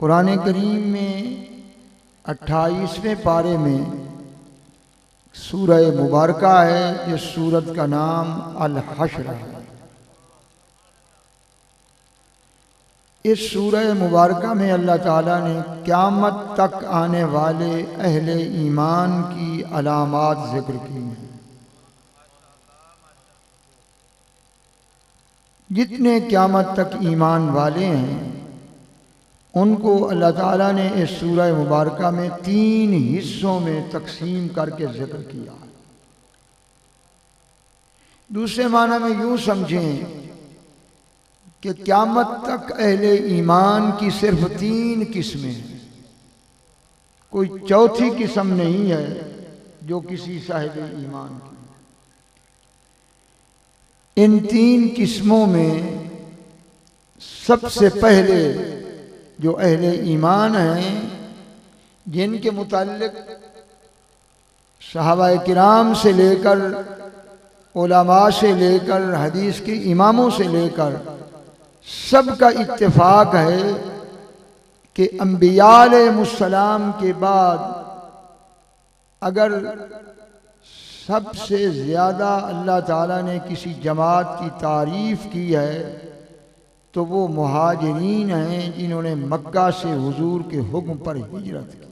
कुरान करीम में 28वें पारे में सूरह मुबारका है, जिस सूरत का नाम अल हश्र है। इस सूरह मुबारका में अल्लाह ताला ने क़यामत तक आने वाले अहले ईमान की अलामात जिक्र की हैं। जितने क़यामत तक ईमान वाले हैं उनको अल्लाह ताला ने इस सूरह मुबारका में 3 हिस्सों में तकसीम करके जिक्र किया। दूसरे माना में यूं समझें कि क़यामत तक अहले ईमान की सिर्फ 3 किस्में हैं, कोई चौथी किस्म नहीं है जो किसी साहिब ईमान की। इन 3 किस्मों में सबसे पहले जो अहले ईमान हैं, जिनके मुताल्लिक सहाबाए किराम से लेकर उलमा से लेकर हदीस के इमामों से लेकर सबका इत्तेफाक है कि अंबिया अलैहिमुस्सलाम के बाद अगर सबसे ज़्यादा अल्लाह ताला ने किसी जमात की तारीफ़ की है तो वो मुहाजिरीन हैं, जिन्होंने मक्का से हुजूर के हुक्म पर हिजरत की।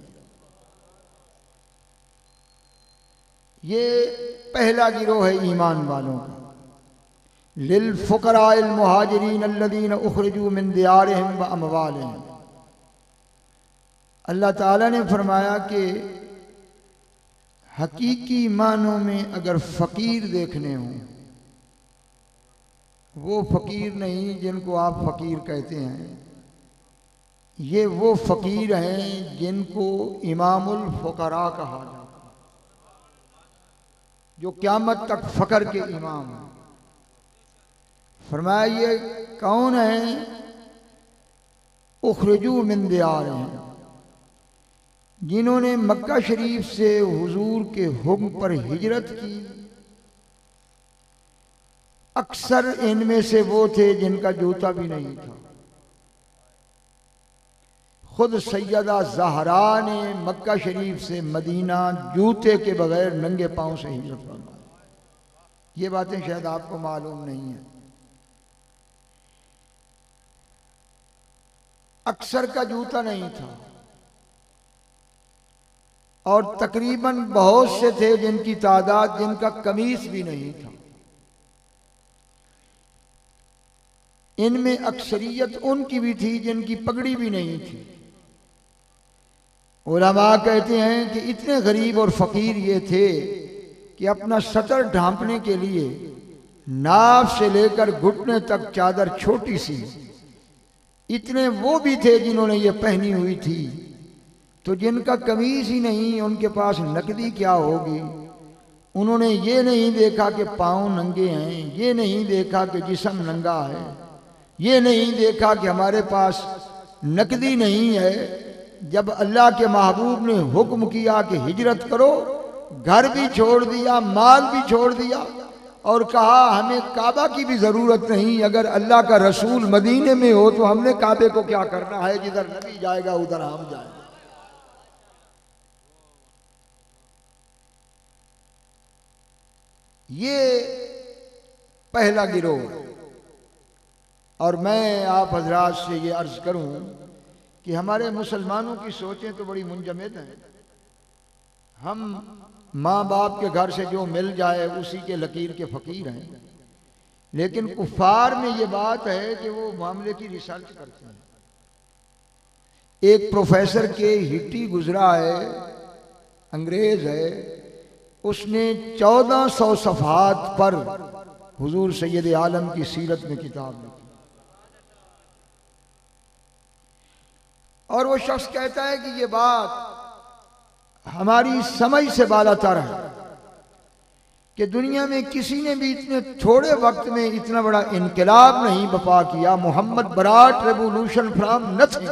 ये पहला गिरोह है ईमान वालों का। लिल फुकराइल मुहाजिरीन अल्लज़ीना उखरिजू मिन दियारिहिम व अमवालिहिम। अल्लाह ताला ने फरमाया कि हकीकी मानों में अगर फ़कीर देखने हों, वो फ़कीर नहीं जिनको आप फ़कीर कहते हैं, ये वो फ़कीर हैं जिनको इमामुल फ़ुक़रा कहा जाता है, जो क़यामत तक फ़क्र के इमाम हैं। फरमाया ये कौन है? उखरिजू मिन दियारिहिम, जिन्होंने मक्का शरीफ से हुजूर के हुक्म पर हिजरत की। अक्सर इनमें से वो थे जिनका जूता भी नहीं था। खुद सैयदा ज़हरा ने मक्का शरीफ से मदीना जूते के बगैर नंगे पांव से हिजरत फरमाई। ये बातें शायद आपको मालूम नहीं है। अक्सर का जूता नहीं था और तकरीबन बहुत से थे जिनकी तादाद जिनका कमीज भी नहीं था। इनमें अक्सरियत उनकी भी थी जिनकी पगड़ी भी नहीं थी। उलमा कहते हैं कि इतने गरीब और फकीर ये थे कि अपना सतर ढांपने के लिए नाफ से लेकर घुटने तक चादर छोटी सी, इतने वो भी थे जिन्होंने ये पहनी हुई थी। तो जिनका कमीज ही नहीं, उनके पास नकदी क्या होगी? उन्होंने ये नहीं देखा कि पाँव नंगे हैं, ये नहीं देखा कि जिस्म नंगा है, ये नहीं देखा कि हमारे पास नकदी नहीं है। जब अल्लाह के महबूब ने हुक्म किया कि हिजरत करो, घर भी छोड़ दिया, माल भी छोड़ दिया और कहा हमें काबा की भी जरूरत नहीं, अगर अल्लाह का रसूल मदीने में हो तो हमने काबे को क्या करना है, जिधर नबी जाएगा उधर हम जाएंगे। ये पहला गिरोह। और मैं आप हजरात से ये अर्ज करूं कि हमारे मुसलमानों की सोचें तो बड़ी मुंजमद हैं। हम माँ बाप के घर से जो मिल जाए उसी के लकीर के फ़कीर हैं, लेकिन कुफार में ये बात है कि वो मामले की रिसर्च करते हैं। एक प्रोफेसर के हिट्टी गुजरा है, अंग्रेज है, उसने 1400 सफ़हात पर हुजूर सैयद आलम की सीरत में किताब लिखी। और वो शख्स कहता है कि ये बात हमारी समझ से बालातर है कि दुनिया में किसी ने भी इतने थोड़े वक्त में इतना बड़ा इनकलाब नहीं बपा किया। Mohammad brought revolution from nothing,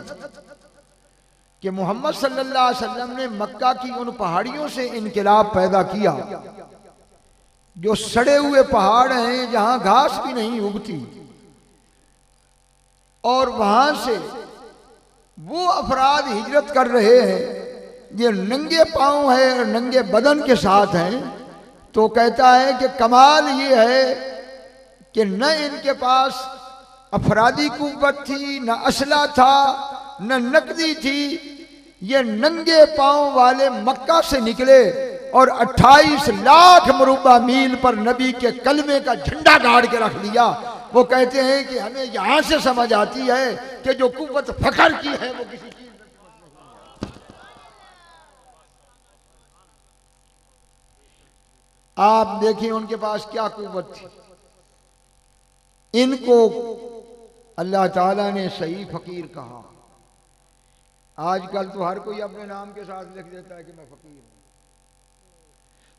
कि मोहम्मद सल्लल्लाहु अलैहि वसल्लम ने मक्का की उन पहाड़ियों से इनकलाब पैदा किया जो सड़े हुए पहाड़ हैं, जहां घास भी नहीं उगती, और वहां से वो अफराद हिजरत कर रहे हैं ये नंगे पांव है और नंगे बदन के साथ हैं, तो कहता है कि कमाल ये है कि न इनके पास अफरादी कुव्वत थी, न असला था, न नकदी थी। ये नंगे पांव वाले मक्का से निकले और 28 लाख मुरब्बा मील पर नबी के कलमे का झंडा गाड़ के रख दिया। वो कहते हैं कि हमें यहां से समझ आती है कि जो कुव्वत फखर की है वो किसी चीज में। आप देखिए उनके पास क्या कुव्वत थी। इनको अल्लाह ताला ने सही फकीर कहा। आजकल तो हर कोई अपने नाम के साथ लिख देता है कि मैं फकीर हूं,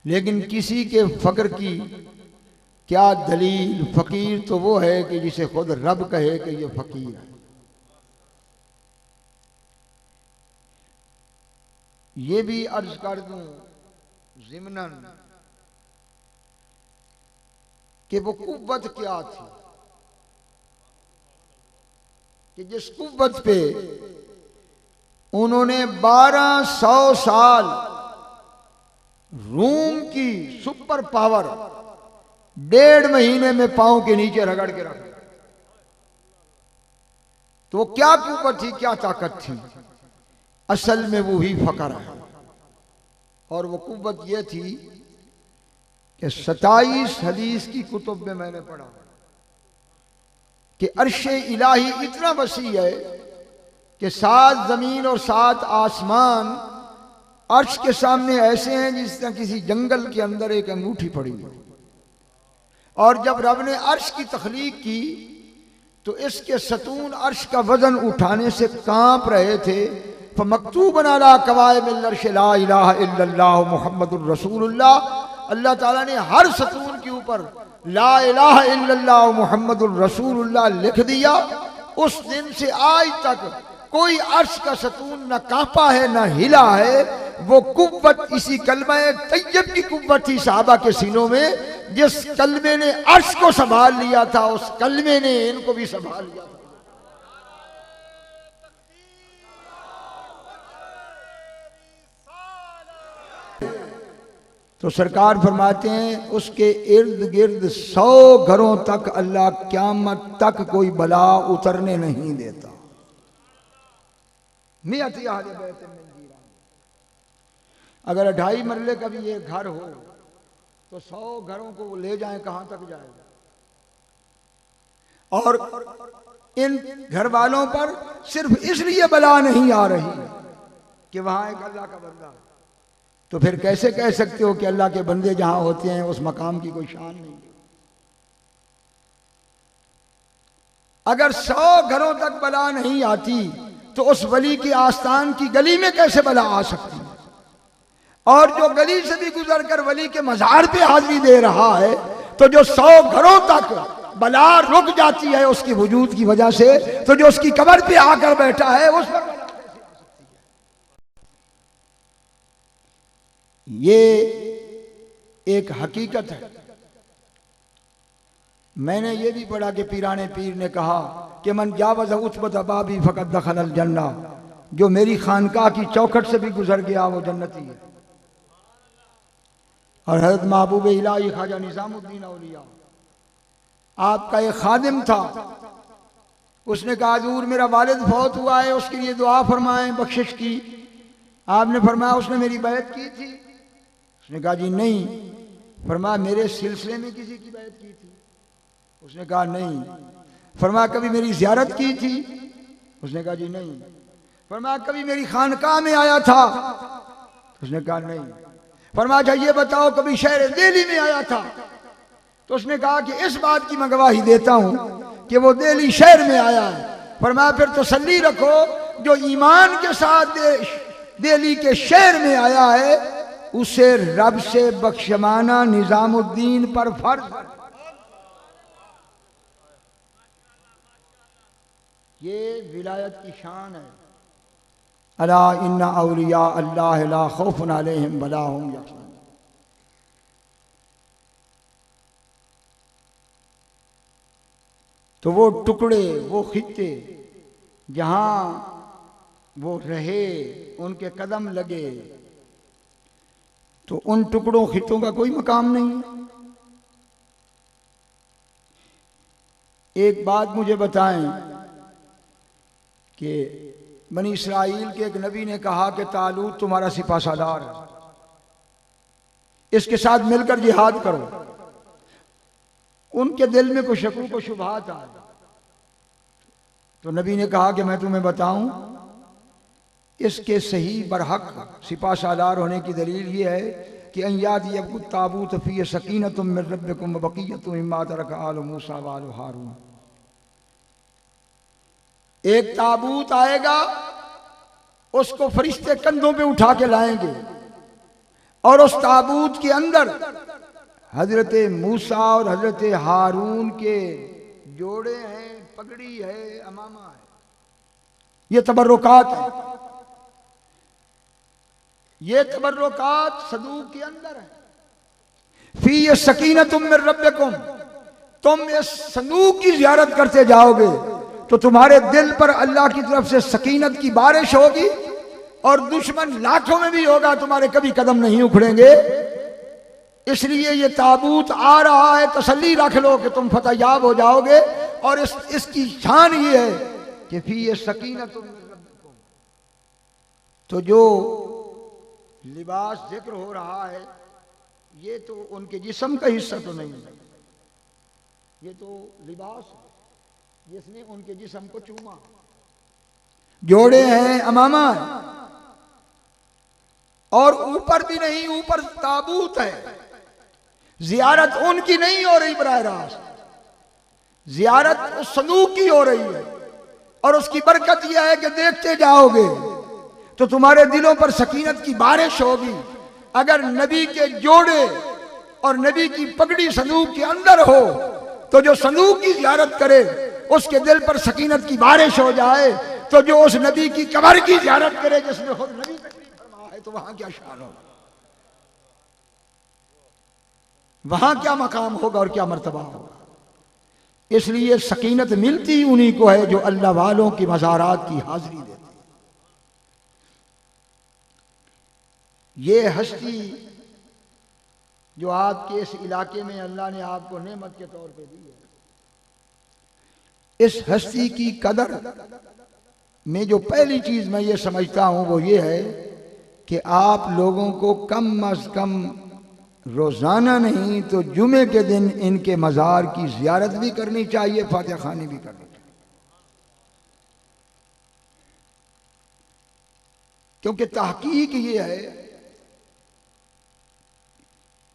लेकिन किसी के फक्र की क्या दलील? फकीर तो वो है कि जिसे खुद रब कहे कि ये फकीर है। ये भी अर्ज कर दूं ज़िमनन कि वो कुव्वत क्या थी कि जिस कुव्वत पे उन्होंने 1200 साल रूम की सुपर पावर 1.5 महीने में पांव के नीचे रगड़ के रखा। तो वो क्या कुव्वत थी, क्या ताकत थी? असल में वो ही फकर है। और वो कुव्वत ये थी कि 27 हदीस की कुतुब में मैंने पढ़ा कि अर्शे इलाही इतना वसी है कि 7 जमीन और 7 आसमान अर्श के सामने ऐसे हैं जिस तरह किसी जंगल के अंदर एक अंगूठी पड़ी है। और जब रब ने अर्श की तख्लीक की तो इसके सतून अर्श का वजन उठाने से कांप रहे थे। फमक्तूबन अला कवाइमिल अर्श ला इलाहा इल्लल्लाह मुहम्मदुर रसूलुल्लाह। अल्लाह ताला ने हर सतून के ऊपर ला इलाहा इल्लल्लाह मुहम्मदुर रसूलुल्लाह लिख दिया। उस दिन से आज तक कोई अर्श का सतून न कांपा है न हिला है। वो कुव्वत इसी कलमा तैयब की कुव्वत थी सहाबा के सीनों में। जिस कलमे ने अर्श को संभाल लिया था उस कलमे ने इनको भी संभाल लिया था। तो सरकार फरमाते हैं उसके इर्द गिर्द 100 घरों तक अल्लाह क़यामत तक कोई बला उतरने नहीं देता। अगर 2.5 मरले का भी ये घर हो तो 100 घरों को वो ले जाएं, कहां तक जाएगा? और इन घर वालों पर सिर्फ इसलिए बला नहीं आ रही कि वहां एक अल्लाह का बंदा है, तो फिर कैसे कह सकते हो कि अल्लाह के बंदे जहां होते हैं उस मकाम की कोई शान नहीं? अगर 100 घरों तक बला नहीं आती तो उस वली के आस्थान की गली में कैसे बला आ सकती है? और जो गली से भी गुजर कर वली के मजार पे हाजिरी दे रहा है, तो जो 100 घरों तक बला रुक जाती है उसकी वजूद की वजह से, तो जो उसकी कब्र पे आकर बैठा है उस पर बला कैसे आ सकती है? ये एक हकीकत है। मैंने ये भी पढ़ा कि पीराने पीर ने कहा कि मन जावज़ उत्बत बाबी फ़क़त दख़लल जन्ना। जो मेरी खानकाह की चौखट से भी गुजर गया वो जन्नती है। और हज़रत महबूब इलाही ख्वाजा निज़ामुद्दीन औलिया आपका एक खादिम था, उसने कहा हज़ूर मेरा वालिद फौत हुआ है, उसके लिए दुआ फरमाएं बख्शिश की। आपने फरमाया उसने मेरी बैत की थी? उसने कहा जी नहीं। फरमाया मेरे सिलसिले में किसी की बैत की थी? उसने कहा नहीं। फरमाया कभी मेरी ज़ियारत की थी? उसने कहा जी नहीं। फरमाया कभी मेरी खानकाह में आया था? उसने कहा नहीं। फरमाया अच्छा ये बताओ कभी शहर दिल्ली में आया था? तो उसने कहा कि इस बात की मैं गवाही देता हूं कि वो दिल्ली शहर में आया है। फरमाया फिर तसल्ली रखो जो ईमान के साथ दिल्ली के शहर में आया है उसे रब से बख्शमाना निजामुद्दीन पर फर्ज। ये विलायत की शान है। अला इन्ना औलिया अल्लाह ला खौफुन अलैहिम वला हुम यहज़नून। तो वो टुकड़े, वो खित्ते जहां वो रहे, उनके कदम लगे, तो उन टुकड़ों खितों का कोई मकाम नहीं। एक बात मुझे बताएं कि बनी इसराइल के एक नबी ने कहा कि तालूत तुम्हारा सिपा सालार है, इसके साथ मिलकर जिहाद करो। उनके दिल में कुछ शकूक व शुबहात आए, तो नबी ने कहा कि मैं तुम्हें बताऊं, इसके सही बरहक सिपा सालार होने की दलील ये है कि अय्याद ताबूत फी सकीनतुम मिन रब्बिकुम व बक़िय्यतुम मिम्मा तरक आलु मूसा व आलु हारून। एक ताबूत आएगा, उसको फरिश्ते कंधों पे उठा के लाएंगे, और उस ताबूत के अंदर हजरत मूसा और हजरत हारून के जोड़े हैं, पगड़ी है, अमामा है, ये तबर्रुकात है। ये तबर्रुकात सदूक के अंदर है। फी सकीनतुम मिन रब्बिकुम, तुम इस संदूक की जियारत करते जाओगे तो तुम्हारे दिल पर अल्लाह की तरफ से सकीनत की बारिश होगी, और दुश्मन लाखों में भी होगा, तुम्हारे कभी कदम नहीं उखड़ेंगे। इसलिए ये ताबूत आ रहा है, तसल्ली रख लो कि तुम फतहयाब हो जाओगे। और इसकी शान ये है कि फी सकीनतुम मिन रब्बिकुम, तो जो लिबास जिक्र हो रहा है ये तो उनके जिस्म का हिस्सा तो नहीं है, ये तो लिबास है जिसने उनके जिस्म को चूमा। जोड़े हैं, अमामा है, और ऊपर भी नहीं, ऊपर ताबूत है। जियारत उनकी नहीं हो रही बराह रास्त, जियारत उस संदूक की हो रही है। और उसकी बरकत यह है कि देखते जाओगे तो तुम्हारे दिलों पर सकीनत की बारिश होगी। अगर नबी के जोड़े और नबी की पगड़ी संदूक के अंदर हो तो जो संदूक की जियारत करे उसके दिल पर सकीनत की बारिश हो जाए, तो जो उस नबी की कब्र की जियारत करे जिसने खुद नबी तशरीफ फरमा है, तो वहां क्या शान होगा, वहां क्या मकाम होगा और क्या मर्तबा होगा। इसलिए सकीनत मिलती उन्हीं को है जो अल्लाह वालों की मज़ारात की हाजिरी देते। ये हस्ती जो आपके इस इलाके में अल्लाह ने आपको नेमत के तौर पे दी है, इस हस्ती की कदर में जो पहली चीज मैं ये समझता हूं वो ये है कि आप लोगों को कम अज कम रोजाना नहीं तो जुमे के दिन इनके मज़ार की जियारत भी करनी चाहिए, फातिहा खानी भी करनी चाहिए। क्योंकि तहकीक ये है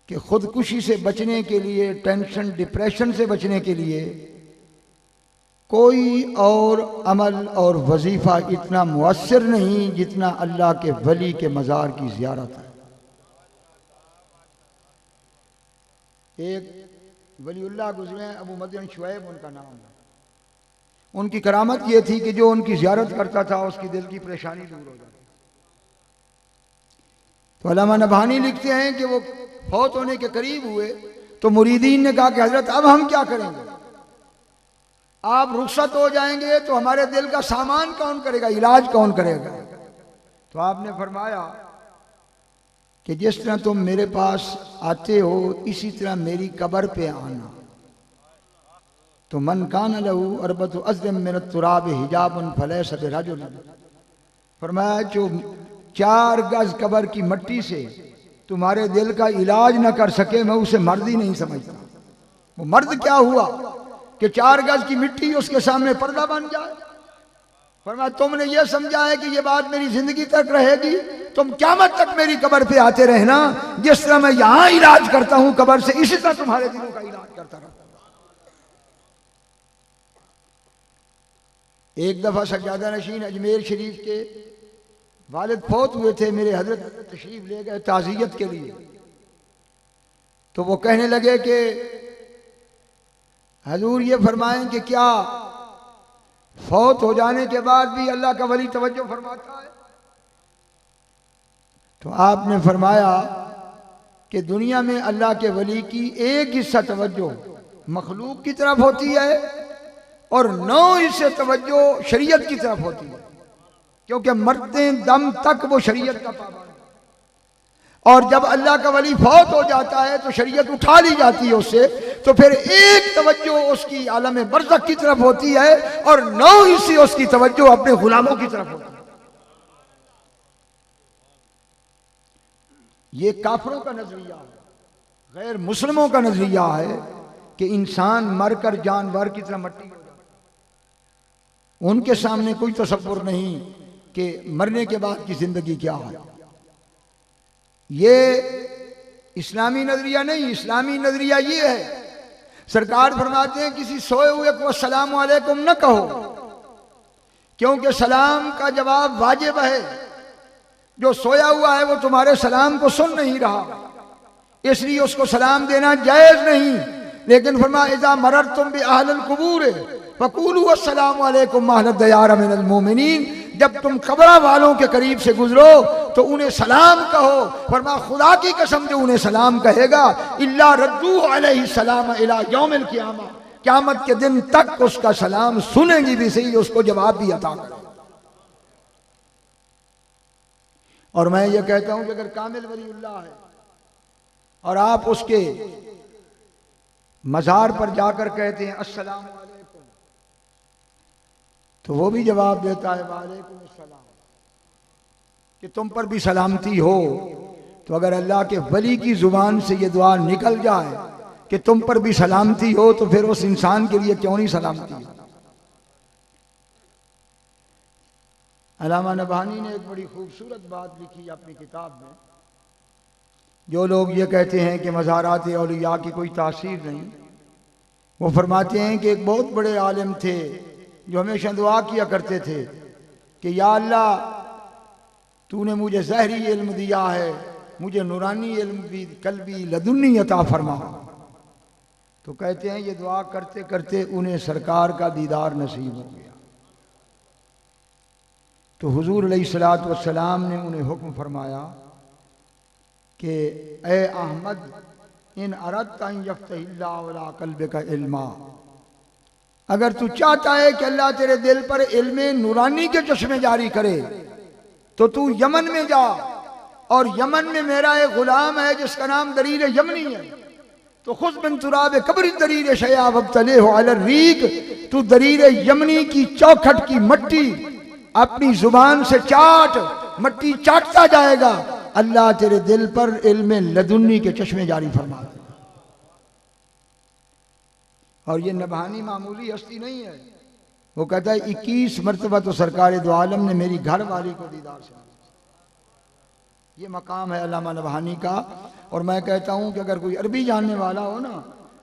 कि खुदकुशी से बचने के लिए, टेंशन डिप्रेशन से बचने के लिए कोई और अमल और वजीफा इतना मुअस्सिर नहीं जितना अल्लाह के वली के मज़ार की जियारत है। एक वलीउल्लाह गुज़रे, अबू मदन शुएब उनका नाम है। उनकी करामत ये थी कि जो उनकी जियारत करता था उसकी दिल की परेशानी दूर हो जाती। तो अल्लामा नबहानी लिखते हैं कि वो फौत होने के करीब हुए तो मुरीदीन ने कहा कि हजरत अब हम क्या करेंगे, आप रुखसत हो जाएंगे तो हमारे दिल का सामान कौन करेगा, इलाज कौन करेगा। तो आपने फरमाया कि जिस तरह तुम मेरे पास आते हो इसी तरह मेरी कब्र पे आना। तो मन कान लहू अरबत अज़म मिन तुराब हिजाबुन फलैसा बिरजुल, फरमाया जो 4 गज कब्र की मट्टी से तुम्हारे दिल का इलाज न कर सके मैं उसे मर्द ही नहीं समझता। वो मर्द क्या हुआ कि 4 गज की मिट्टी उसके सामने पर्दा बन जाए। फरमाया तुमने ये समझा है कि ये बात मेरी जिंदगी तक रहेगी, तुम क़यामत तक मेरी कब्र पे आते रहना, जिस तरह मैं यहां इलाज करता हूं कब्र से, इसी तरह तुम्हारे दिलों का इलाज करता रहूंगा। एक दफा सज्जादा नशीन अजमेर शरीफ के वालिद फौत हुए थे, मेरे हजरत तशरीफ ले गए ताज़ियत के लिए। तो वो कहने लगे कि हजूर ये फरमाएं कि क्या फौत हो जाने के बाद भी अल्लाह का वली तवज्जो फरमाता है। तो आपने फरमाया कि दुनिया में अल्लाह के वली की एक हिस्सा तवज्जो मखलूक की तरफ होती है और 9 हिस्से तवज्जो शरीयत की तरफ होती है। क्योंकि मरते दम तक वो शरीयत का पाबंद। और जब अल्लाह का वली फौत हो जाता है तो शरीयत उठा ली जाती है उससे, तो फिर एक तवज्जो उसकी आलम बरज़ख की तरफ होती है और 9 हिस्से उसकी तवज्जो अपने गुलामों की तरफ होती है। ये काफरों का नजरिया है, गैर मुस्लिमों का नजरिया है कि इंसान मरकर जानवर की तरह मट्टी हो जाता है। उनके सामने कोई तसव्वुर नहीं कि मरने के बाद की जिंदगी क्या है। ये इस्लामी नजरिया नहीं, इस्लामी नजरिया ये है, सरकार फरमाते हैं किसी सोए हुए को अस्सलाम वालेकुम न कहो, क्योंकि सलाम का जवाब वाजिब है। जो सोया हुआ है वो तुम्हारे सलाम को सुन नहीं रहा, इसलिए उसको सलाम देना जायज नहीं। लेकिन फरमा इज़ा मररतुम बि अहलिल कुबूर फक़ूलू अस्सलामु अलैकुम अहलद दियार मिनल मोमिनीन, जब तुम कब्र वालों के करीब से गुजरो तो उन्हें सलाम कहो। फरमा खुदा की कसम जो उन्हें सलाम कहेगा इल्ला रद्दू अलैहि सलाम इला यौमिल क़ियामा, क़यामत के दिन तक उसका सलाम सुनेंगी भी सही, उसको जवाब भी अता करें। और मैं ये कहता हूं कि अगर कामिल वलीउल्लाह है और आप उसके मज़ार पर जाकर कहते हैं अस्सलाम वालेकुम, तो वो भी जवाब देता है वालेकुम अस्सलाम, कि तुम पर भी सलामती हो। तो अगर अल्लाह के वली की जुबान से ये दुआ निकल जाए कि तुम पर भी सलामती हो, तो फिर उस इंसान के लिए क्यों नहीं सलामती है। अल्लामा नबहानी ने एक बड़ी खूबसूरत बात लिखी अपनी किताब में। जो लोग ये कहते हैं कि मज़ारात औलिया की कोई तासीर नहीं, वो फरमाते हैं कि एक बहुत बड़े आलिम थे जो हमेशा दुआ किया करते थे कि या अल्लाह तूने मुझे ज़हरी इल्म दिया है, मुझे नूरानी इल्म भी कल्बी लदुन्नी अता फरमा। तो कहते हैं ये दुआ करते करते उन्हें सरकार का दीदार नसीब हो गया। तो हुजूर अलैहिस्सलातु वस्सलाम ने उन्हें हुक्म फरमाया कि ए अहमद इन अरदता अन यफ्तहिल्लाहु अला क़ल्बिका इल्मा, अगर तू चाहता है कि अल्लाह तेरे दिल पर इल्म नूरानी के चश्मे जारी करे तो तू यमन में जा, और यमन में मेरा एक गुलाम है जिसका नाम दरीर यमनी है। तो खुद बिन तुराब कब्र दरीर शया वब्तले हो अलर रीक, तू दरीर यमनी की चौखट की मट्टी अपनी जुबान से चाट, मट्टी चाटता जाएगा, अल्लाह तेरे दिल पर इल्म लदुन्नी के चश्मे जारी फरमा दे। और ये नबहानी मामूली हस्ती नहीं है, वो कहता है 21 मरतबा तो सरकार दो आलम ने मेरी घर वाली को दीदार से, ये मकाम है अल्लामा नबहानी का। और मैं कहता हूं कि अगर कोई अरबी जानने वाला हो ना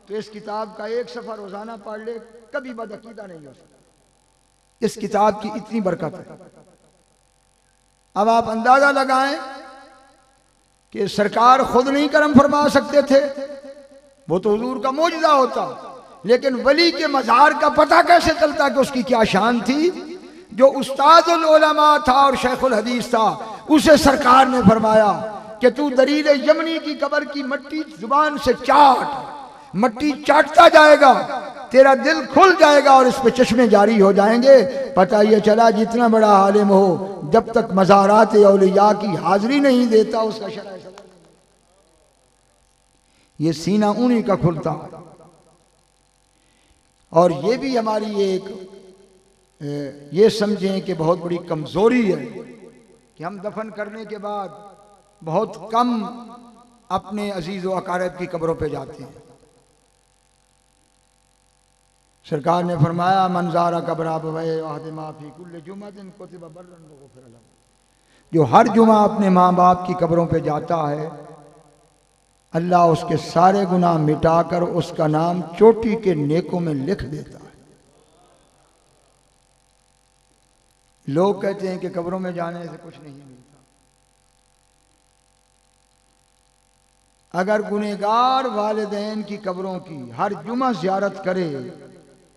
तो इस किताब का एक सफ़ा रोजाना पढ़ ले, कभी बदअकीदा नहीं हो सकता। इस किताब की इतनी बरकत है। अब आप अंदाजा लगाएं कि सरकार खुद नहीं करम फरमा सकते थे, वो तो हुजूर का मौजज़ा होता, लेकिन वली के मज़ार का पता कैसे चलता कि उसकी क्या शान थी। जो उस्तादुल उलमा था और शेखुल हदीस था, उसे सरकार ने फरमाया कि तू दरीर यमनी की कब्र की मट्टी जुबान से चाट, मट्टी चाटता जाएगा, तेरा दिल खुल जाएगा और इस पे चश्मे जारी हो जाएंगे। पता ये चला जितना बड़ा आलिम हो, जब तक मज़ारात औलिया की हाजिरी नहीं देता उसका शरअ ये सीना उन्हीं का खुलता। और ये भी हमारी एक ये समझें कि बहुत बड़ी कमजोरी है कि हम दफन करने के बाद बहुत कम अपने अजीज व अकारिब की कब्रों पे जाते हैं। सरकार ने फरमाया मंजारा कब्रा माफी कुल्ले जुमातिन कुतिबा बर्रन व गुफिर लहू, जो हर जुमा अपने माँ बाप की कब्रों पे जाता है, अल्लाह उसके सारे गुनाह मिटाकर उसका नाम चोटी के नेकों में लिख देता है। लोग कहते हैं कि कब्रों में जाने से कुछ नहीं मिलता। अगर गुनहगार वालिदैन की कब्रों की हर जुमा ज़ियारत करे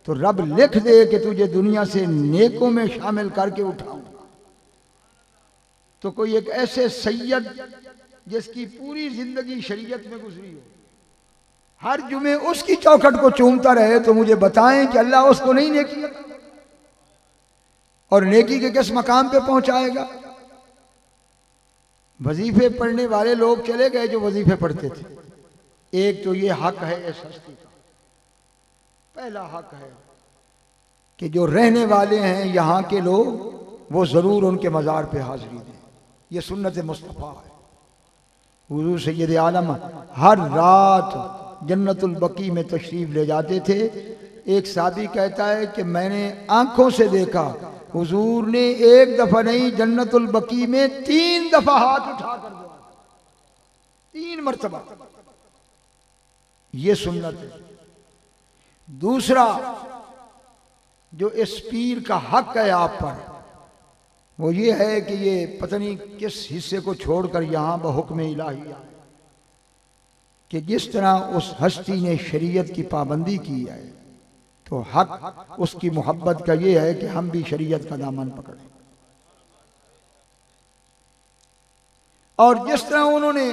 तो रब लिख दे कि तुझे दुनिया से नेकों में शामिल करके उठाऊंगा। तो कोई एक ऐसे सैयद जिसकी पूरी जिंदगी शरीयत में गुजरी हो, हर जुमे उसकी चौखट को चूमता रहे, तो मुझे बताएं कि अल्लाह उसको नहीं नेकी। और नेकी के किस मकाम पे पहुंचाएगा। वजीफे पढ़ने वाले लोग चले गए जो वजीफे पढ़ते थे। एक तो ये हक है इस हस्ती का, पहला हक है कि जो रहने वाले हैं यहाँ के लोग वो जरूर उनके मज़ार पे हाजिरी दें। ये सुन्नत मुस्तफ़ा है। हुजूर सैयद आलम हर रात जन्नतुल बकी में तशरीफ ले जाते थे। एक सादी कहता है कि मैंने आंखों से देखा हुजूर ने एक दफा नहीं जन्नतुल बकी में 3 दफा हाथ उठा कर दुआ, 3 मरतबा। ये सुन्नत है। दूसरा जो इस पीर का हक है आप पर वो ये है कि ये पता नहीं किस हिस्से को छोड़कर यहां बहुक्म इलाही आए कि जिस तरह उस हस्ती ने शरीयत की पाबंदी की है तो हक उसकी मोहब्बत का ये है कि हम भी शरीयत का दामन पकड़ें। और जिस तरह उन्होंने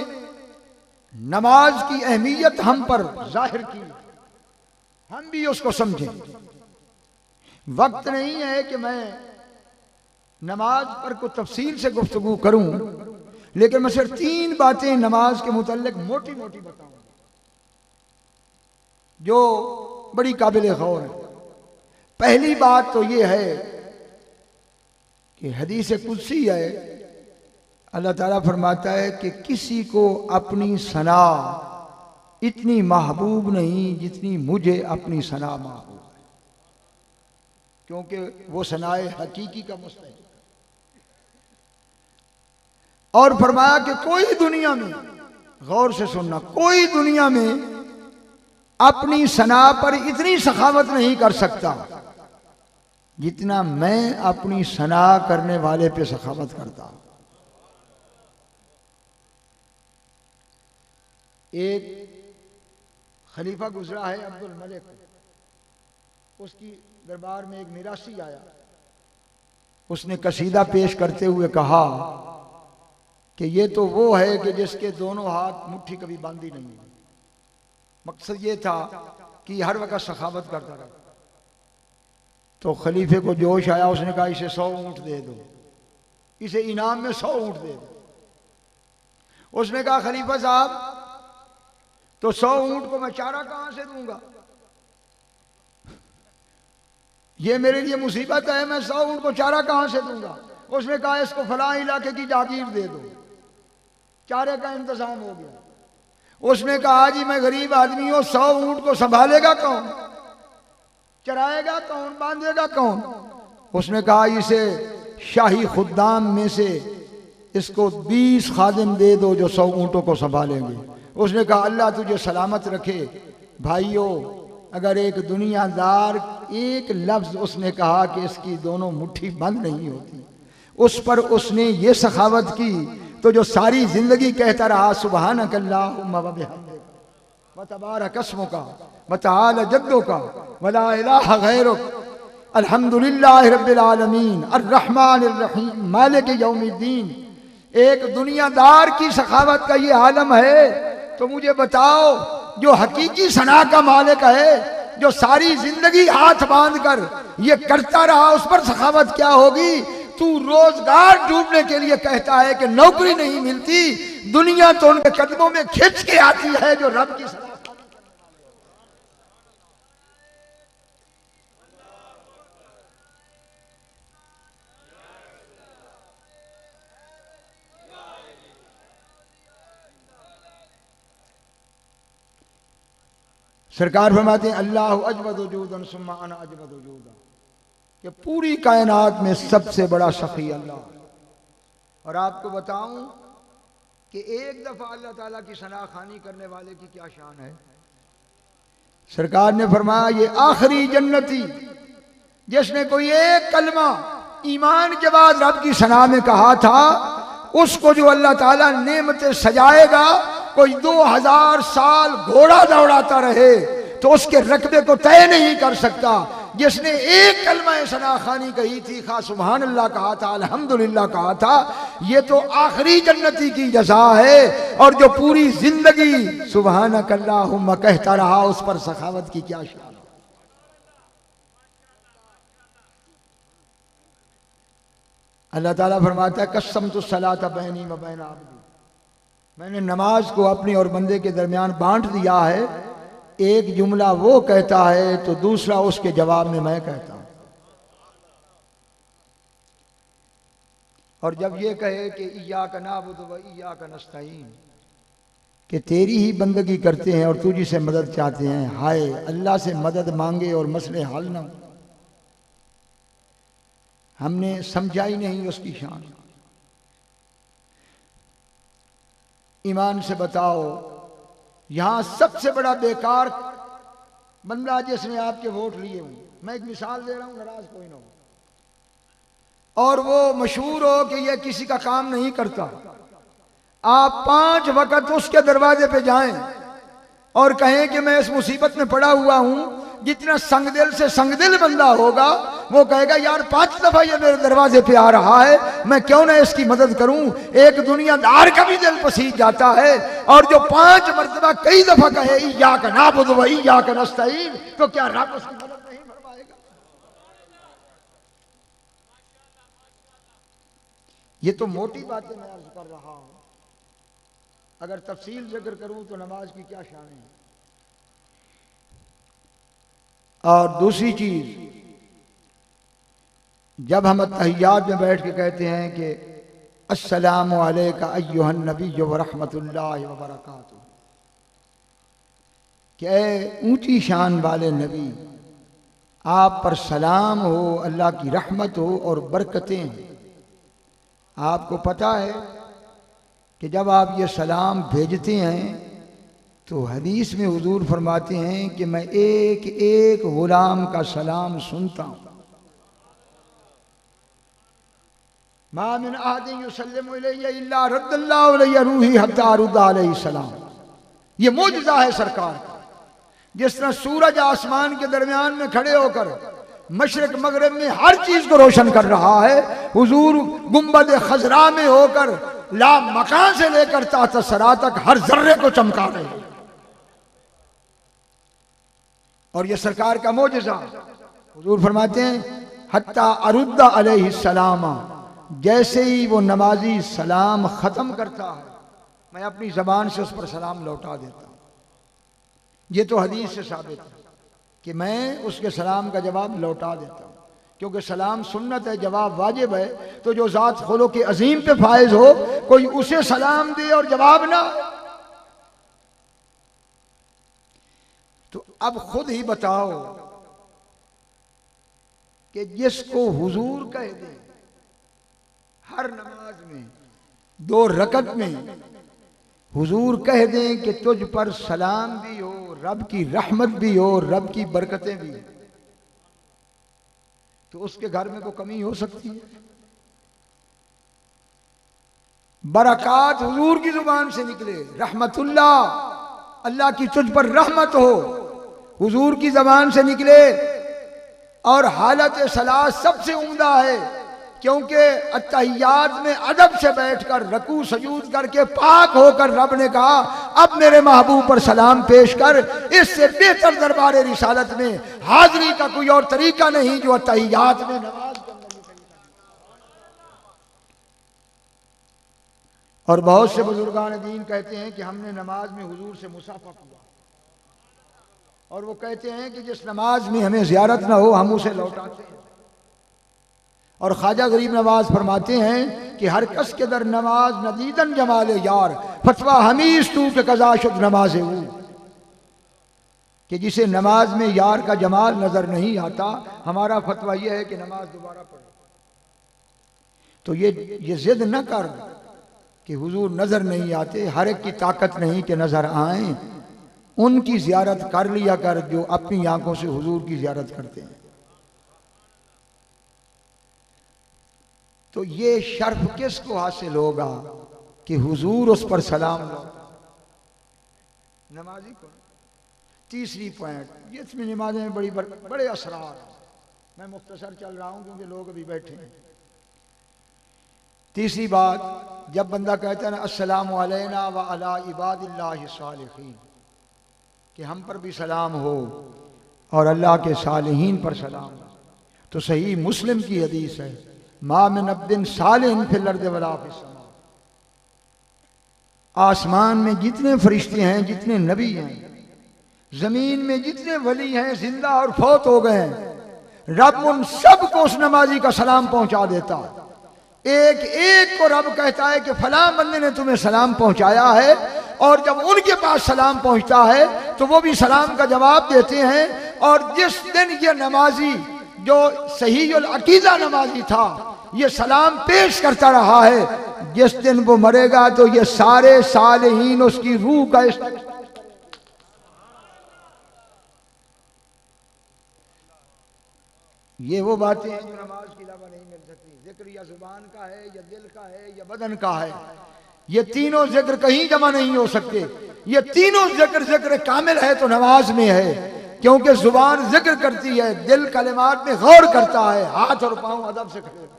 नमाज की अहमियत हम पर जाहिर की हम भी उसको समझें। वक्त नहीं है कि मैं नमाज पर को तफसील से गुफ्तगू करूं, लेकिन मैं सिर्फ 3 बातें नमाज के मुतल्लिक मोटी मोटी बताऊं जो बड़ी काबिल गौर है। पहली बात तो ये है कि हदीस कुदसी है, अल्लाह ताला फरमाता है कि किसी को अपनी सना इतनी महबूब नहीं जितनी मुझे अपनी सना महबूब है, क्योंकि वो सनाए हकीकी का मुस्तहिक। और फरमाया कि कोई दुनिया में, गौर से सुनना, कोई दुनिया में अपनी सना पर इतनी सखावत नहीं कर सकता जितना मैं अपनी सना करने वाले पे सखावत करता हूं। एक खलीफा गुजरा है अब्दुल मलिक, उसकी दरबार में एक मिरासी आया। उसने कसीदा पेश करते हुए कहा कि ये तो वो है कि जिसके दोनों हाथ मुट्ठी कभी बांधी नहीं है। मकसद ये था कि हर वक्त सखावत करता रहे। तो खलीफे को जोश आया, उसने कहा इसे 100 ऊंट दे दो, इसे इनाम में 100 ऊंट दे दो। उसने कहा खलीफा साहब तो 100 ऊंट को मैं चारा कहां से दूंगा, ये मेरे लिए मुसीबत है, मैं 100 ऊंट को चारा कहां से दूंगा। उसने कहा इसको फलां इलाके की जागीर दे दो, चारे का इंतजाम हो गया। उसने कहा जी मैं गरीब आदमी हूं, 100 ऊंट को संभालेगा कौन, चराएगा कौन, बांधेगा कौन। उसने कहा इसे शाही खुद्दाम में से इसको 20 खादिम दे दो जो 100 ऊंटों को संभालेंगे। उसने कहा अल्लाह तुझे सलामत रखे। भाइयों, अगर एक दुनियादार एक लफ्ज उसने कहा कि इसकी दोनों मुट्ठी बंद नहीं होती, उस पर उसने ये सखावत की तो जो सारी जिंदगी कहता रहा सुबहानक अल्लाहुम्मा व बिहम्दिक व तबारक अस्मुका व तआला जद्दुका व ला इलाहा गैरुक अल्हम्दुलिल्लाहि रब्बिल आलमीन अर्रहमानिर रहीम मालिक यौमिद्दीन। एक दुनियादार की सखावत का ये आलम है, तो मुझे बताओ जो हकीकी सना का मालिक है, जो सारी जिंदगी हाथ बांध कर ये करता रहा, उस पर सखावत क्या होगी। तू रोजगार ढूंढने के लिए कहता है कि नौकरी नहीं मिलती, दुनिया तो उनके कदमों में खिंच के आती है जो रब की सना। सरकार फरमाते हैं अल्लाह अजवद वजूदन सुम्मा अना अजवद वजूदा, कि पूरी कायनात में सबसे बड़ा सखी अल्लाह। और आपको बताऊं कि एक दफा अल्लाह ताला की सना खानी करने वाले की क्या शान है। सरकार ने फरमाया ये आखिरी जन्नती जिसने कोई एक कलमा ईमान के बाद रब की सना में कहा था, उसको जो अल्लाह ताला नेमतें सजाएगा, कोई 2000 साल घोड़ा दौड़ाता रहे तो उसके रकबे को तय नहीं कर सकता। जिसने एक कलमा सना खानी कही थी, खा सुभान अल्लाह कहा था, अल्हम्दुलिल्लाह कहा था, ये तो आखिरी जन्नती की जज़ा है। और जो पूरी जिंदगी सुभानक अल्लाहुम्मा कहता रहा, उस पर सखावत की क्या शान। अल्लाह ताला फरमाता है कसम तो सलात बैनी व बैन आबदी, मैंने नमाज को अपने और बंदे के दरमियान बांट दिया है। एक जुमला वो कहता है तो दूसरा उसके जवाब में मैं कहता हूं। और जब ये कहे कि इय्याका नअबुदु व इय्याका नस्तईन, कि तेरी ही बंदगी करते हैं और तुझी से मदद चाहते हैं, हाय अल्लाह से मदद मांगे और मसले हल ना हो। हमने समझा ही नहीं उसकी शान। ईमान से बताओ, यहां सबसे बड़ा बेकार बंदा जिसने आपके वोट लिए हुए, मैं एक मिसाल दे रहा हूं, नाराज कोई ना हो, और वो मशहूर हो कि ये किसी का काम नहीं करता, आप 5 वक्त उसके दरवाजे पे जाएं और कहें कि मैं इस मुसीबत में पड़ा हुआ हूं, जितना संगदिल से संगदिल बंदा होगा वो कहेगा यार 5 दफा ये मेरे दरवाजे पे आ रहा है, मैं क्यों ना इसकी मदद करूं। एक दुनियादार का भी दिल पसीज जाता है, और जो 5 मरतबा कई दफा कहे इय्याका नअबुदु व इय्याका नस्तईन, तो क्या रब उसकी मदद नहीं फरमाएगा? ये तो मोटी बातें मैं अर्ज कर रहा हूं, अगर तफसील जिक्र करूं तो नमाज की क्या शान है। और दूसरी चीज, जब हम तहियात में बैठ के कहते हैं कि अस्सलामु अलैका अय्युहन नबिय्यु व रहमतुल्लाहि व बरकातुहू, कि ऊंची शान वाले नबी, आप पर सलाम हो, अल्लाह की रहमत हो और बरकतें हैं। आपको पता है कि जब आप ये सलाम भेजते हैं तो हदीस में हुजूर फरमाते हैं कि मैं एक एक गुलाम का सलाम सुनता हूं। मा मिन अहदिन युसल्लिमु इलैया इल्ला रद्दल्लाहु अलैहि रूही हत्ता अरुद्दा अलैहि सलाम। ये मौजज़ा है सरकार का। जिस तरह सूरज आसमान के दरमियान में खड़े होकर मशरिक मगरिब में हर चीज को रोशन कर रहा है, हुजूर गुंबद खजरा में होकर ला मकान से लेकर ताहत सरा तक हर जर्रे को चमका रहे हैं। और ये सरकार का मौजज़ा, हुजूर फरमाते हैं हत्ता अरुद्दा अलैहि सलामा, जैसे ही वो नमाजी सलाम खत्म करता है मैं अपनी जबान से उस पर सलाम लौटा देता हूं। ये तो हदीस से साबित है कि मैं उसके सलाम का जवाब लौटा देता हूं, क्योंकि सलाम सुन्नत है, जवाब वाजिब है। तो जो जात खुलूक़ अजीम पे फायज हो, कोई उसे सलाम दे और जवाब ना। तो अब खुद ही बताओ कि जिसको हुजूर कह दे हर नमाज में 2 रकत में हुजूर कह दें कि तुझ पर सलाम भी हो, रब की रहमत भी हो, रब की बरकतें भी हो, तो उसके घर में कोई कमी हो सकती है? बरकात हुजूर की जुबान से निकले, रहमतुल्लाह, अल्लाह की तुझ पर रहमत हो, हुजूर की जबान से निकले। और हालत सलाह सबसे उम्दा है, क्योंकि अत्तहियात में अदब से बैठकर रकू सजूद करके पाक होकर रब ने कहा अब मेरे महबूब पर सलाम पेश कर। इससे बेहतर दरबार रिसालत में हाजिरी का कोई और तरीका नहीं जो अत्तहियात में नमाज के अंदर ये तरीका। और बहुत से बुजुर्गान दीन कहते हैं कि हमने नमाज में हुजूर से मुसाफा किया, और वो कहते हैं कि जिस नमाज में हमें जियारत ना हो हम उसे लौटाते हैं। और ख्वाजा गरीब नवाज फरमाते हैं कि हर कस के दर नमाज नदीदन जमाले यार, फतवा हमीज तू के कजा शुद्ध नमाज हूँ, कि जिसे नमाज में यार का जमाल नजर नहीं आता, हमारा फतवा यह है कि नमाज दोबारा पढ़े। तो ये जिद न कर कि हुजूर नजर नहीं आते, हर एक की ताकत नहीं कि नजर आए, उनकी जियारत कर लिया कर जो अपनी आंखों से हुजूर की जियारत करते हैं। तो ये शर्फ किसको हासिल होगा कि हुजूर उस पर सलाम लौटा? नमाजी को। तीसरी पॉइंट, इसमें नमाज़ें में बड़े असरार हैं, मैं मुख्तसर चल रहा हूं क्योंकि लोग अभी बैठे हैं। तीसरी बात, जब बंदा कहता है ना अस्सलामु अलैना व अला इबादिल्लाहि सालिहीन, कि हम पर भी सलाम हो और अल्लाह के सालिहीन पर सलाम हो, तो सही मुस्लिम की हदीस है मा मिन अब्दिन सालिहिन फिल अर्दि वला फिस समा। आसमान में जितने फरिश्ते हैं, जितने नबी हैं, जमीन में जितने वली हैं, जिंदा और फौत हो गए हैं, रब उन सबको उस नमाजी का सलाम पहुंचा देता है। एक एक को रब कहता है कि फलां बंदे ने तुम्हें सलाम पहुंचाया है, और जब उनके पास सलाम पहुंचता है तो वो भी सलाम का जवाब देते हैं। और जिस दिन ये नमाजी जो सही अकीदा नमाजी था ये सलाम पेश करता रहा है, जिस दिन वो मरेगा तो ये सारे सालेहीन उसकी रूह का ये वो बातें हैं जो नमाज के अलावा नहीं मिल सकती। जिक्र या जुबान का है, या दिल का है, या बदन का है, ये तीनों जिक्र कहीं जमा नहीं हो सकते। ये तीनों जिक्र कामिल है तो नमाज में है, क्योंकि जुबान जिक्र करती है, दिल कलिमात में गौर करता है, हाथ और पांव अदब से खड़े।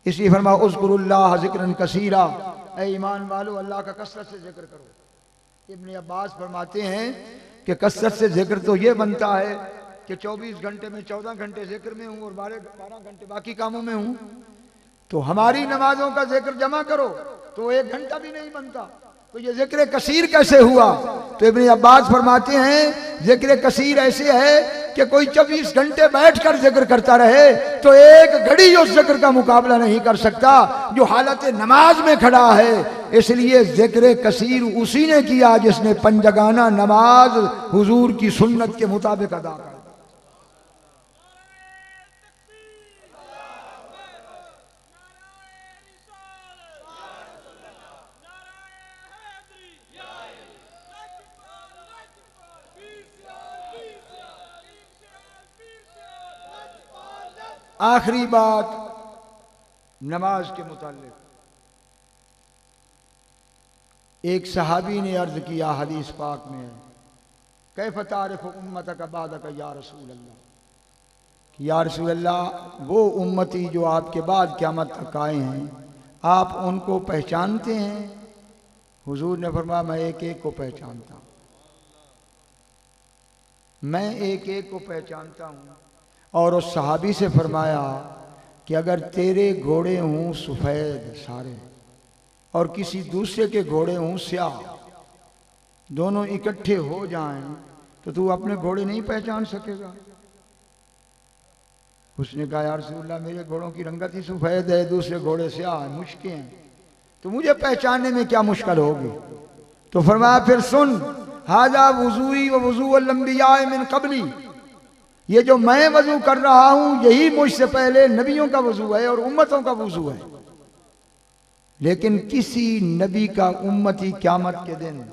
इसलिए फरमा उज़्कुरुल्लाह ज़िक्रन कसीरा, ऐ ईमान वालो अल्लाह का कसरत से जिक्र करो। इब्न अब्बास फरमाते हैं कि कसरत से जिक्र तो ये बनता है कि 24 घंटे में 14 घंटे जिक्र में हूं और 12 घंटे बाकी कामों में हूं। तो हमारी नमाजों का जिक्र जमा करो तो 1 घंटा भी नहीं बनता, तो ये जिक्र कसीर कैसे हुआ? तो इब्न अब्बास फरमाते हैं जिक्र कसीर ऐसे है कि कोई 24 घंटे बैठकर जिक्र करता रहे तो एक घड़ी उस जिक्र का मुकाबला नहीं कर सकता जो हालत नमाज में खड़ा है। इसलिए जिक्र कसीर उसी ने किया जिसने पंजगाना नमाज हुजूर की सुन्नत के मुताबिक अदा कर। आखिरी बात नमाज के मुताल्लिक, एक सहाबी ने अर्ज किया हदीस पाक में, कैफ़ तारिफ़ु उम्मतक बादक या रसूल अल्लाह, या रसूल अल्लाह वो उम्मती जो आपके बाद क़यामत तक आए हैं आप उनको पहचानते हैं? हुजूर ने फरमाया मैं एक एक को पहचानता हूँ, मैं एक एक को पहचानता हूँ। और उस सहाबी से फरमाया कि अगर तेरे घोड़े हों सफ़ेद सारे और किसी दूसरे के घोड़े हों स्याह, दोनों इकट्ठे हो जाएं तो तू अपने घोड़े नहीं पहचान सकेगा? उसने कहा या रसूलल्लाह मेरे घोड़ों की रंगत ही सफ़ेद है, दूसरे घोड़े स्याह हैं, मुश्किल हैं, तो मुझे पहचानने में क्या मुश्किल होगी? तो फरमाया फिर सुन, हाजा वुज़ूई व वुज़ूउल अंबिया मिन क़ब्ली, ये जो मैं वजू कर रहा हूं यही मुझसे पहले नबियों का वजू है और उम्मतों का वजू है। लेकिन किसी नबी का उम्मती क़यामत के दिन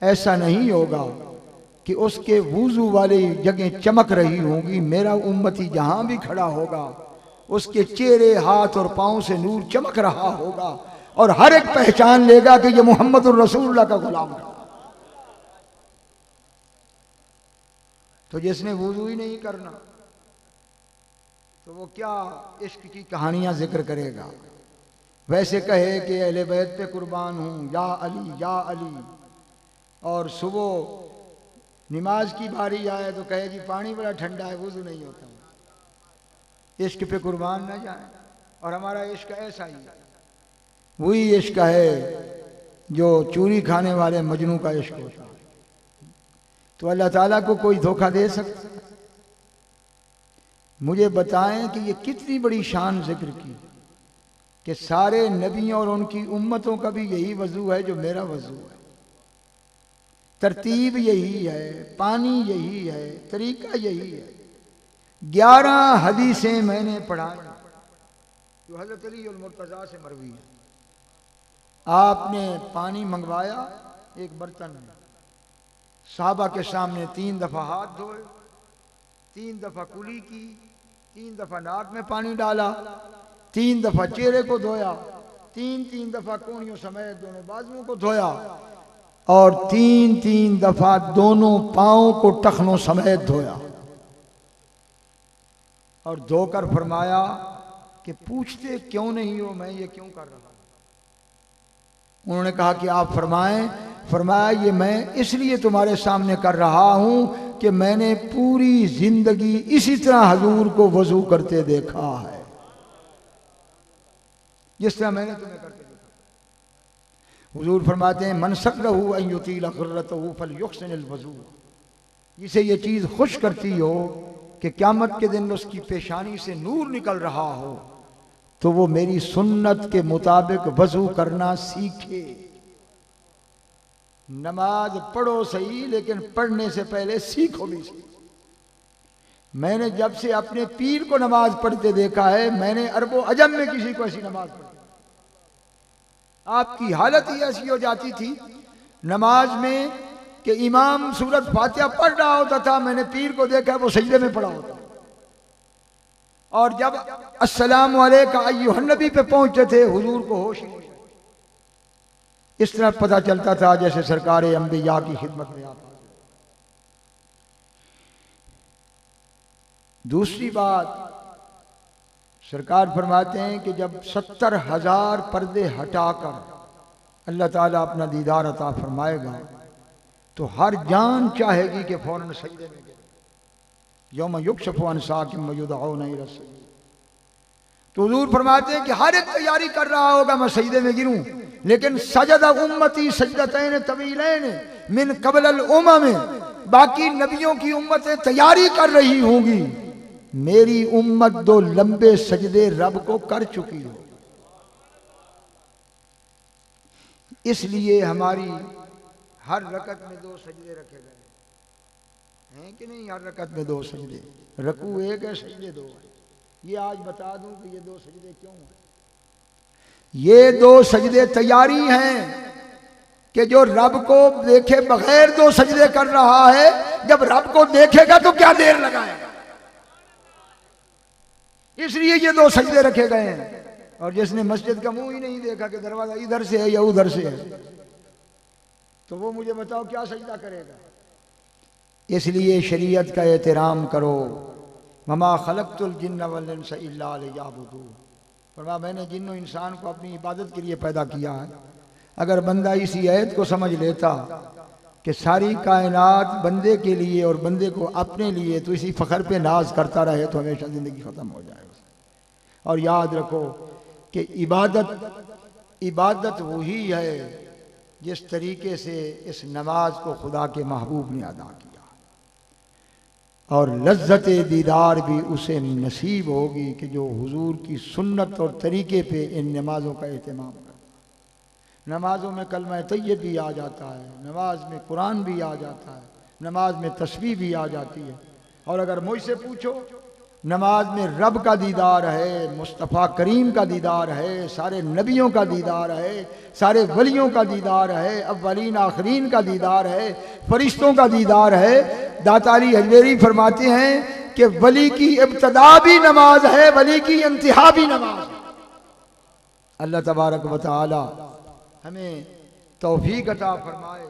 ऐसा नहीं होगा कि उसके वजू वाली जगह चमक रही होंगी, मेरा उम्मती जहां भी खड़ा होगा उसके चेहरे हाथ और पांव से नूर चमक रहा होगा और हर एक पहचान लेगा कि ये मुहम्मदुर रसूलुल्लाह का गुलाम है। तो जिसने वुजू ही नहीं करना तो वो क्या इश्क की कहानियां जिक्र करेगा? वैसे कहे कि अहले बैत पे कुर्बान हूं या अली, और सुबह नमाज की बारी आए तो कहे जी पानी बड़ा ठंडा है वुजू नहीं होता। इश्क पे कुर्बान न जाए। और हमारा इश्क ऐसा ही है, वही इश्क है जो चूरी खाने वाले मजनू का इश्क होता है। तो अल्लाह ताला को कोई धोखा दे सकता? मुझे बताएं कि ये कितनी बड़ी शान जिक्र की कि सारे नबियों और उनकी उम्मतों का भी यही वजू है जो मेरा वजू है, तरतीब यही है, पानी यही है, तरीका यही है। 11 हदीसें मैंने पढ़ाई जो हज़रत अली और मुर्तज़ा से मरवी है। आपने पानी मंगवाया एक बर्तन में, साहबा के सामने 3 दफा हाथ धोए, 3 दफा कुली की, 3 दफा नाक में पानी डाला, 3 दफा चेहरे को धोया, 3 दफा कोहनियों समेत दोनों बाजुओं को धोया और 3 दफा दोनों पांवों को टखनों समेत धोया। और धोकर फरमाया कि पूछते क्यों नहीं हो मैं ये क्यों कर रहा हूं? उन्होंने कहा कि आप फरमाएं। फरमाया ये मैं इसलिए तुम्हारे सामने कर रहा हूं कि मैंने पूरी जिंदगी इसी तरह हजूर को वजू करते देखा है। जिस तरह मैंने तुम्हें करके देखा। हुजूर फरमाते हैं मन सकरहु अन युतील गुर्रतहु फलयुहसिनिल वज़ू, जिसे ये चीज़ खुश करती हो कि क़यामत के दिन उसकी पेशानी से नूर निकल रहा हो, तो वो मेरी सुन्नत के मुताबिक वज़ू करना सीखे। नमाज पढ़ो सही, लेकिन पढ़ने से पहले सीखो भी सही। मैंने जब से अपने पीर को नमाज पढ़ते देखा है, मैंने अरबो अजम में किसी को ऐसी नमाज पढ़ी, आपकी हालत ही ऐसी हो जाती थी नमाज में कि इमाम सूरत फातिहा पढ़ रहा होता था, मैंने पीर को देखा वो सजदे में पढ़ा होता, और जब अस्सलामु अलैका अय्युहन नबी पे पहुंचते थे हुजूर को होश ही नहीं। इस तरह पता चलता था जैसे सरकार अंबिया की खिदमत में आता। दूसरी बात, सरकार फरमाते हैं कि जब 70,000 पर्दे हटाकर अल्लाह ताला अपना दीदार अता फरमाएगा, तो हर जान चाहेगी कि फौरन सजदे में गिरे। यौम युक्शफु अन साकिम व युदऔन इला सजद। तो हुजूर फरमाते हैं कि हर एक तैयारी कर रहा होगा मैं सजदे में गिरूं, लेकिन सजदा उम्मती सजदतैन तवीलैन मिन क़ब्ल उम्म में, बाकी नबियों की उम्मतें तैयारी कर रही होंगी, मेरी उम्मत 2 लंबे सजदे रब को कर चुकी हो। इसलिए हमारी हर रकत में 2 सजदे रखे गए हैं कि नहीं? हर रकत में 2 सजदे, रकू एक है, सजदे 2 है। ये आज बता दूं कि ये 2 सजदे क्यों हैं। ये 2 सजदे तैयारी हैं कि जो रब को देखे बगैर 2 सजदे कर रहा है, जब रब को देखेगा तो क्या देर लगाएगा, इसलिए ये 2 सजदे रखे गए हैं। और जिसने मस्जिद का मुंह ही नहीं देखा कि दरवाजा इधर से है या उधर से है, तो वो मुझे बताओ क्या सजदा करेगा। इसलिए शरीयत का एहतराम करो। वमा खलक़तुल जिन्न वल इंस इल्ला लियअबुदून, फरमाया मैंने जिन्नो इंसान को अपनी इबादत के लिए पैदा किया है। अगर बंदा इसी आयत को समझ लेता कि सारी कायनात बंदे के लिए और बंदे को अपने लिए, तो इसी फ़ख्र पे नाज करता रहे तो हमेशा ज़िंदगी ख़त्म हो जाए। और याद रखो कि इबादत वही है जिस तरीके से इस नमाज को खुदा के महबूब ने अदा किया, और लज्जत दीदार भी उसे नसीब होगी कि जो हुजूर की सुन्नत और तरीके पे इन नमाज़ों का एहतमाम करता। नमाज़ों में कलमा तय्यब भी आ जाता है, नमाज में कुरान भी आ जाता है, नमाज में तस्बीह भी आ जाती है। और अगर मुझसे पूछो, नमाज में रब का दीदार है, मुस्तफ़ा करीम का दीदार है, सारे नबियों का दीदार है, सारे वलियों का दीदार है, अव्वलीन आखरीन का दीदार है, फरिश्तों का दीदार है। दाता अली हजवेरी फरमाते हैं कि वली की इब्तदा भी नमाज है, वली की इंतहा भी नमाज है। अल्लाह तबारक व तआला हमें तौफीक अता फरमाए।